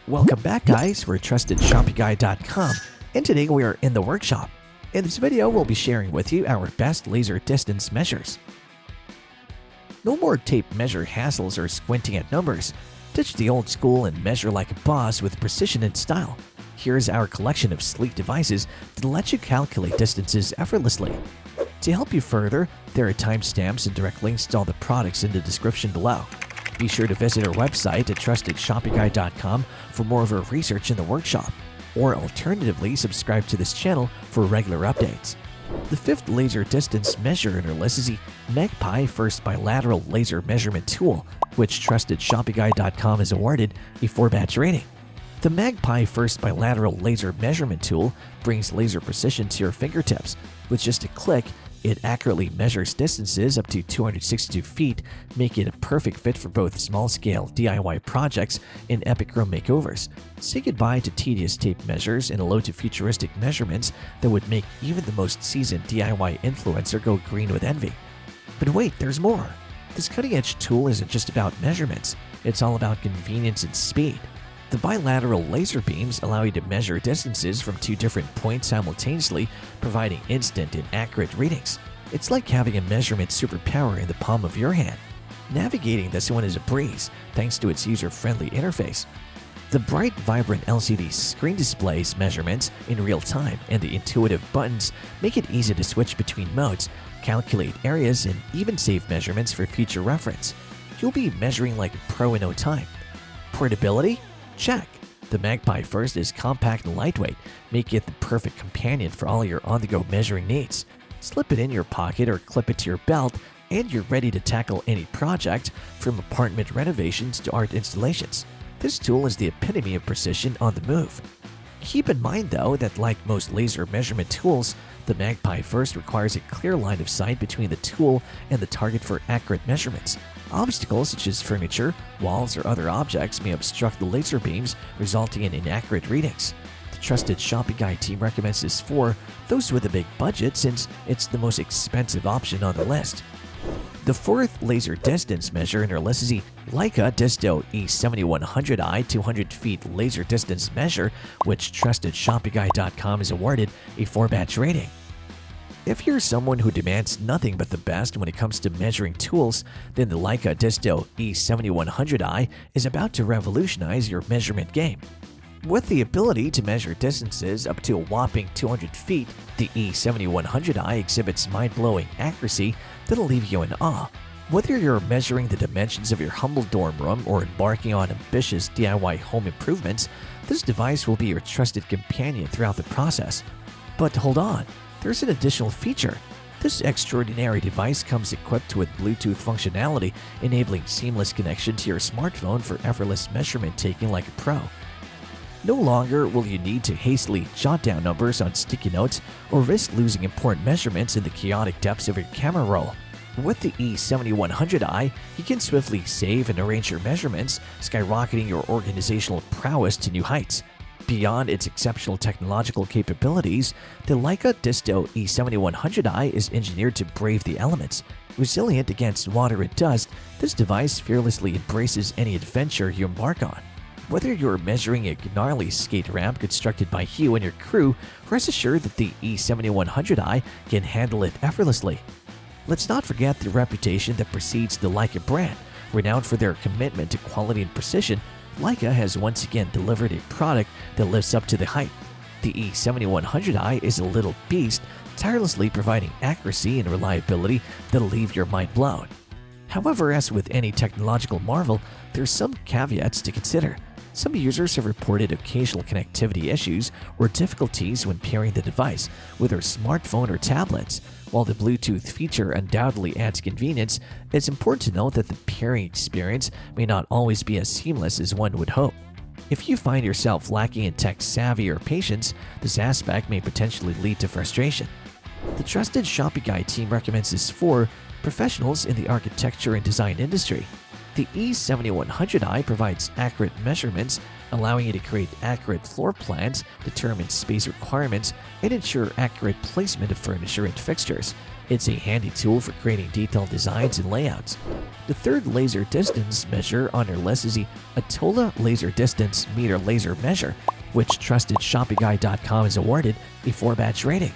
Welcome back, guys. We're TrustedShoppingGuide.com, and today we are in the workshop. In this video, we'll be sharing with you our best laser distance measures. No more tape measure hassles or squinting at numbers. Ditch the old school and measure like a boss with precision and style. Here's our collection of sleek devices that let you calculate distances effortlessly. To help you further, there are timestamps and direct links to all the products in the description below. Be sure to visit our website at TrustedShoppingGuide.com for more of our research in the workshop, or alternatively, subscribe to this channel for regular updates. The fifth laser distance measure in our list is the Magpie First Bilateral Laser Measurement Tool, which TrustedShoppingGuide.com has awarded a 4-batch rating. The Magpie First Bilateral Laser Measurement Tool brings laser precision to your fingertips. With just a click, it accurately measures distances up to 262 feet, making it a perfect fit for both small-scale DIY projects and epic room makeovers. Say goodbye to tedious tape measures and hello to futuristic measurements that would make even the most seasoned DIY influencer go green with envy. But wait, there's more. This cutting-edge tool isn't just about measurements, it's all about convenience and speed. The bilateral laser beams allow you to measure distances from two different points simultaneously, providing instant and accurate readings. It's like having a measurement superpower in the palm of your hand. Navigating this one is a breeze, thanks to its user-friendly interface. The bright, vibrant LCD screen displays measurements in real time, and the intuitive buttons make it easy to switch between modes, calculate areas, and even save measurements for future reference. You'll be measuring like a pro in no time. Portability? Check. The Magpie First is compact and lightweight, making it the perfect companion for all your on-the-go measuring needs. Slip it in your pocket or clip it to your belt, and you're ready to tackle any project, from apartment renovations to art installations. This tool is the epitome of precision on the move. Keep in mind, though, that like most laser measurement tools, the Magpie First requires a clear line of sight between the tool and the target for accurate measurements. Obstacles such as furniture, walls, or other objects may obstruct the laser beams, resulting in inaccurate readings. The Trusted Shopping Guide team recommends this for those with a big budget, since it's the most expensive option on the list. The fourth laser distance measure in our list is the Leica DISTO E7100i 200 feet laser distance measure, which TrustedShoppingGuide.com has awarded a 4-batch rating. If you're someone who demands nothing but the best when it comes to measuring tools, then the Leica DISTO E7100i is about to revolutionize your measurement game. With the ability to measure distances up to a whopping 200 feet, the E7100i exhibits mind-blowing accuracy that'll leave you in awe. Whether you're measuring the dimensions of your humble dorm room or embarking on ambitious DIY home improvements, this device will be your trusted companion throughout the process. But hold on, there's an additional feature. This extraordinary device comes equipped with Bluetooth functionality, enabling seamless connection to your smartphone for effortless measurement taking like a pro. No longer will you need to hastily jot down numbers on sticky notes or risk losing important measurements in the chaotic depths of your camera roll. With the E7100i, you can swiftly save and arrange your measurements, skyrocketing your organizational prowess to new heights. Beyond its exceptional technological capabilities, the Leica DISTO E7100i is engineered to brave the elements. Resilient against water and dust, this device fearlessly embraces any adventure you embark on. Whether you're measuring a gnarly skate ramp constructed by you and your crew, rest assured that the E7100i can handle it effortlessly. Let's not forget the reputation that precedes the Leica brand. Renowned for their commitment to quality and precision, Leica has once again delivered a product that lives up to the hype. The E7100i is a little beast, tirelessly providing accuracy and reliability that'll leave your mind blown. However, as with any technological marvel, there's some caveats to consider. Some users have reported occasional connectivity issues or difficulties when pairing the device with their smartphone or tablets. While the Bluetooth feature undoubtedly adds convenience, it's important to note that the pairing experience may not always be as seamless as one would hope. If you find yourself lacking in tech savvy or patience, this aspect may potentially lead to frustration. The Trusted Shopping Guide team recommends this for professionals in the architecture and design industry. The E7100i provides accurate measurements, allowing you to create accurate floor plans, determine space requirements, and ensure accurate placement of furniture and fixtures. It's a handy tool for creating detailed designs and layouts. The third laser distance measure on our list is the Atolla Laser Distance Meter Laser Measure, which trusted ShoppingGuide.com is awarded a 4-badge rating.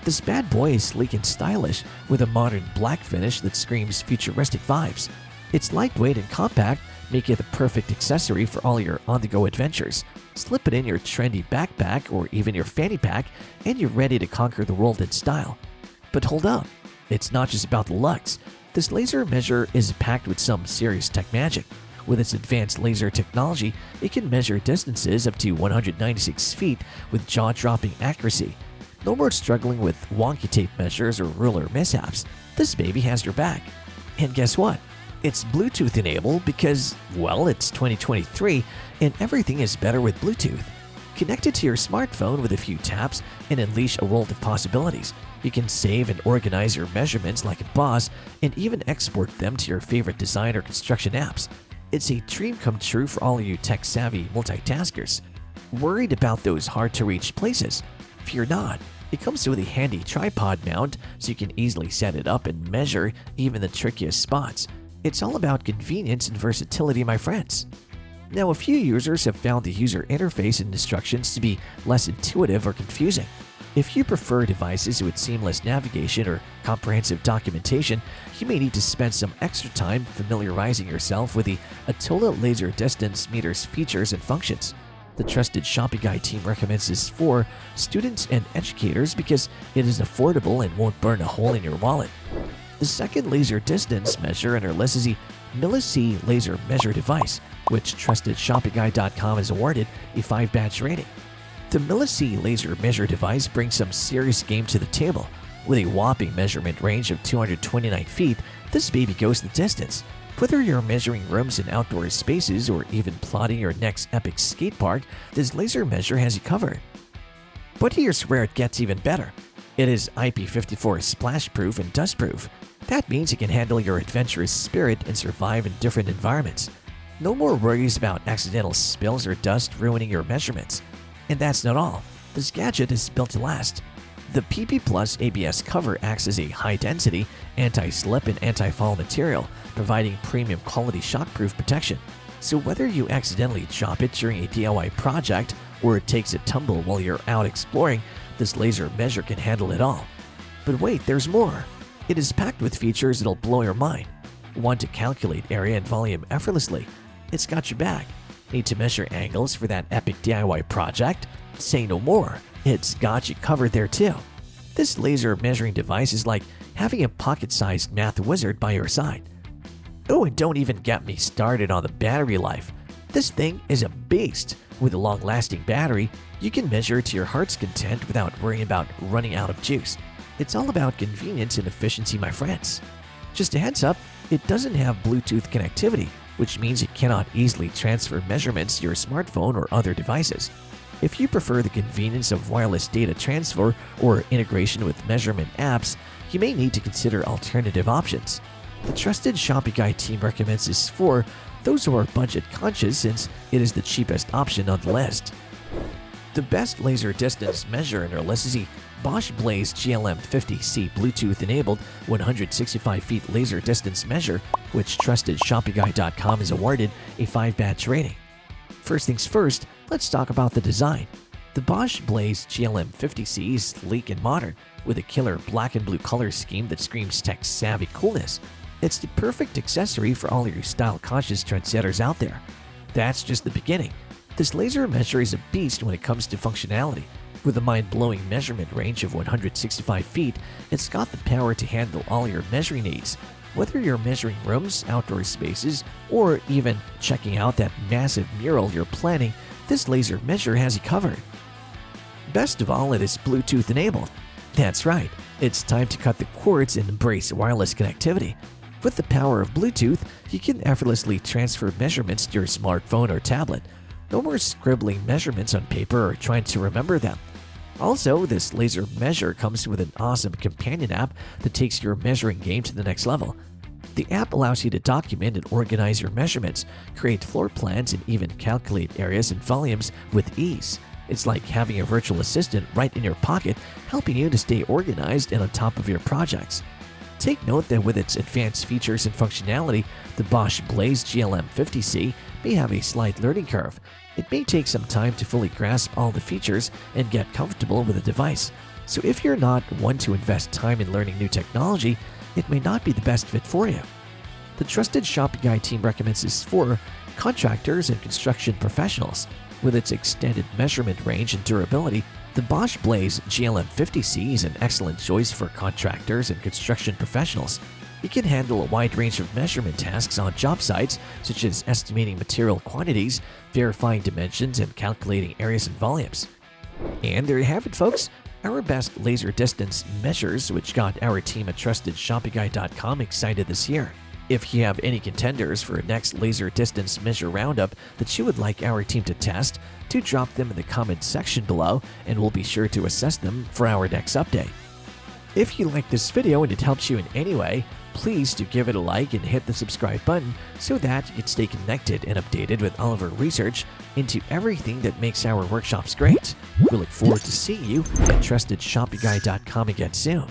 This bad boy is sleek and stylish with a modern black finish that screams futuristic vibes. It's lightweight and compact, making it the perfect accessory for all your on-the-go adventures. Slip it in your trendy backpack or even your fanny pack, and you're ready to conquer the world in style. But hold up, it's not just about the looks. This laser measure is packed with some serious tech magic. With its advanced laser technology, it can measure distances up to 196 feet with jaw-dropping accuracy. No more struggling with wonky tape measures or ruler mishaps. This baby has your back. And guess what? It's Bluetooth enabled because, well, it's 2023 and everything is better with Bluetooth. Connect it to your smartphone with a few taps and unleash a world of possibilities. You can save and organize your measurements like a boss and even export them to your favorite design or construction apps. It's a dream come true for all of you tech-savvy multitaskers. Worried about those hard-to-reach places? Fear not. It comes with a handy tripod mount so you can easily set it up and measure even the trickiest spots. It's all about convenience and versatility, my friends. Now, a few users have found the user interface and instructions to be less intuitive or confusing. If you prefer devices with seamless navigation or comprehensive documentation, you may need to spend some extra time familiarizing yourself with the Atolla Laser Distance Meter's features and functions. The trusted Shopping Guide team recommends this for students and educators because it is affordable and won't burn a hole in your wallet. The second laser distance measure in our list is the mileseey laser measure device, which trusted ShoppingGuide.com is awarded a 5-badge rating. The mileseey laser measure device brings some serious game to the table. With a whopping measurement range of 229 feet, this baby goes the distance. Whether you're measuring rooms in outdoor spaces or even plotting your next epic skate park, this laser measure has you covered. But here's where it gets even better. It is IP54 splash-proof and dust-proof. That means it can handle your adventurous spirit and survive in different environments. No more worries about accidental spills or dust ruining your measurements. And that's not all. This gadget is built to last. The PP Plus ABS cover acts as a high-density, anti-slip and anti-fall material, providing premium quality shockproof protection. So whether you accidentally drop it during a DIY project or it takes a tumble while you're out exploring, this laser measure can handle it all. But wait, there's more. It is packed with features that'll blow your mind. Want to calculate area and volume effortlessly? It's got your back. Need to measure angles for that epic DIY project? Say no more. It's got you covered there too. This laser measuring device is like having a pocket-sized math wizard by your side. Oh, and don't even get me started on the battery life. This thing is a beast. With a long-lasting battery, you can measure to your heart's content without worrying about running out of juice. It's all about convenience and efficiency, my friends. Just a heads up, it doesn't have Bluetooth connectivity, which means it cannot easily transfer measurements to your smartphone or other devices. If you prefer the convenience of wireless data transfer or integration with measurement apps, you may need to consider alternative options. The trusted Shopping Guide team recommends this for those who are budget conscious since it is the cheapest option on the list. The best laser distance measure in our list is the BOSCH Blaze GLM50C Bluetooth-enabled 165 feet laser distance measure, which trusted ShoppingGuide.com is awarded a 5-badge rating. First things first, let's talk about the design. The BOSCH Blaze GLM50C is sleek and modern, with a killer black and blue color scheme that screams tech-savvy coolness. It's the perfect accessory for all your style-conscious trendsetters out there. That's just the beginning. This laser measure is a beast when it comes to functionality. With a mind-blowing measurement range of 165 feet, it's got the power to handle all your measuring needs. Whether you're measuring rooms, outdoor spaces, or even checking out that massive mural you're planning, this laser measure has you covered. Best of all, it is Bluetooth enabled. That's right, it's time to cut the cords and embrace wireless connectivity. With the power of Bluetooth, you can effortlessly transfer measurements to your smartphone or tablet. No more scribbling measurements on paper or trying to remember them. Also, this laser measure comes with an awesome companion app that takes your measuring game to the next level. The app allows you to document and organize your measurements, create floor plans, and even calculate areas and volumes with ease. It's like having a virtual assistant right in your pocket, helping you to stay organized and on top of your projects. Take note that with its advanced features and functionality, the Bosch Blaze GLM50C may have a slight learning curve. It may take some time to fully grasp all the features and get comfortable with the device. So if you're not one to invest time in learning new technology, it may not be the best fit for you. The trusted Shopping Guy team recommends this for contractors and construction professionals. With its extended measurement range and durability, the Bosch Blaze GLM50C is an excellent choice for contractors and construction professionals. It can handle a wide range of measurement tasks on job sites, such as estimating material quantities, verifying dimensions, and calculating areas and volumes. And there you have it, folks. Our best laser distance measures, which got our team at TrustedShoppingGuy.com excited this year. If you have any contenders for a next laser distance measure roundup that you would like our team to test, do drop them in the comments section below, and we'll be sure to assess them for our next update. If you like this video and it helps you in any way, please do give it a like and hit the subscribe button so that you can stay connected and updated with all of our research into everything that makes our workshops great. We look forward to seeing you at TrustedShoppingGuy.com again soon.